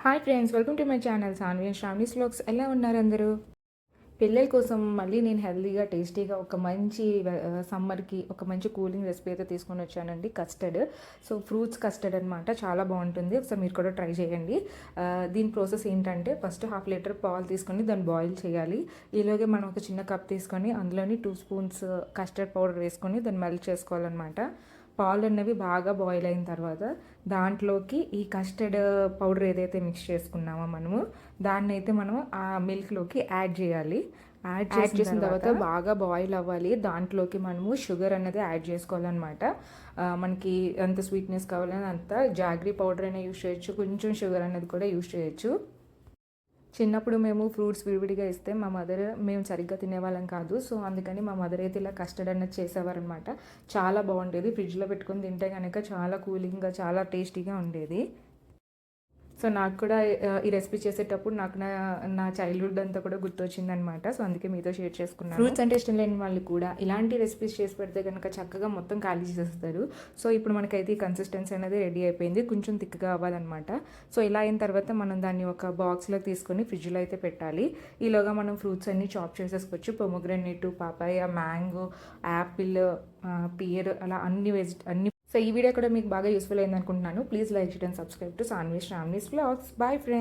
Hi friends, welcome to my channel Sanvi and Shravani's vlogs. ఎలా ఉన్నారు అందరూ? పిల్లల కోసం మళ్ళీ నేను హెల్తీగా టేస్టీగా ఒక మంచి సమ్మర్కి ఒక మంచి కూలింగ్ రెసిపీ అయితే తీసుకొని వచ్చానండి. కస్టర్డ్. సో ఫ్రూట్స్ కస్టర్డ్ అనమాట. చాలా బాగుంటుంది. ఒకసారి మీరు కూడా ట్రై చేయండి. దీని ప్రాసెస్ ఏంటంటే ఫస్ట్ 1/2 లీటర్ పాలు తీసుకొని దాన్ని బాయిల్ చేయాలి. ఈలోగే మనం ఒక చిన్న కప్ తీసుకొని అందులోని 2 స్పూన్స్ కస్టర్డ్ పౌడర్ వేసుకొని దాన్ని మెల్ట్ చేసుకోవాలన్నమాట. పాలు అన్నవి బాగా బాయిల్ అయిన తర్వాత దాంట్లోకి ఈ కస్టర్డ్ పౌడర్ ఏదైతే మిక్స్ చేసుకున్నామో మనము దాన్ని అయితే మనం ఆ మిల్క్లోకి యాడ్ చేయాలి. యాడ్ చేసిన తర్వాత బాగా బాయిల్ అవ్వాలి. దాంట్లోకి మనము షుగర్ అనేది యాడ్ చేసుకోవాలన్నమాట. మనకి ఎంత స్వీట్నెస్ కావాలని అంత జాగ్రీ పౌడర్ అయినా యూస్ చేయొచ్చు, కొంచెం షుగర్ అనేది కూడా యూస్ చేయొచ్చు. చిన్నప్పుడు మేము ఫ్రూట్స్ విడివిడిగా ఇస్తే మా మదర్ మేము సరిగ్గా తినేవాళ్ళం కాదు. సో అందుకని మా మదర్ అయితే ఇలా కస్టర్డ్ అనేది చేసేవారనమాట. చాలా బాగుండేది. ఫ్రిడ్జ్లో పెట్టుకొని తింటే కనుక చాలా కూలింగ్గా చాలా టేస్టీగా ఉండేది. సో నాకు కూడా ఈ రెసిపీ చేసేటప్పుడు నాకు నా నా చైల్డ్హుడ్ అంతా కూడా గుర్తొచ్చిందనమాట. సో అందుకే మీతో షేర్ చేసుకున్నాను. ఫ్రూట్స్ అంటే ఇష్టం లేని వాళ్ళు కూడా ఇలాంటి రెసిపీస్ చేసి పెడితే కనుక చక్కగా మొత్తం ఖాళీ చేసేస్తారు. సో ఇప్పుడు మనకైతే ఈ కన్సిస్టెన్సీ అనేది రెడీ అయిపోయింది. కొంచెం థిక్గా అవ్వాలన్నమాట. సో ఇలా అయిన తర్వాత మనం దాన్ని ఒక బాక్స్లోకి తీసుకొని ఫ్రిడ్జ్లో అయితే పెట్టాలి. ఈలోగా మనం ఫ్రూట్స్ అన్నీ చాప్ చేసేసుకోవచ్చు. పొమోగ్రానేట్, పాపాయ, మ్యాంగో, యాపిల్, పియర్ అలా అన్ని. సో ఈ వీడియో కూడా మీకు బాగా యూస్ఫుల్ అయింది అనుకుంటున్నాను. Please like share and subscribe to Sanvi Shravani's vlogs. Bye friends.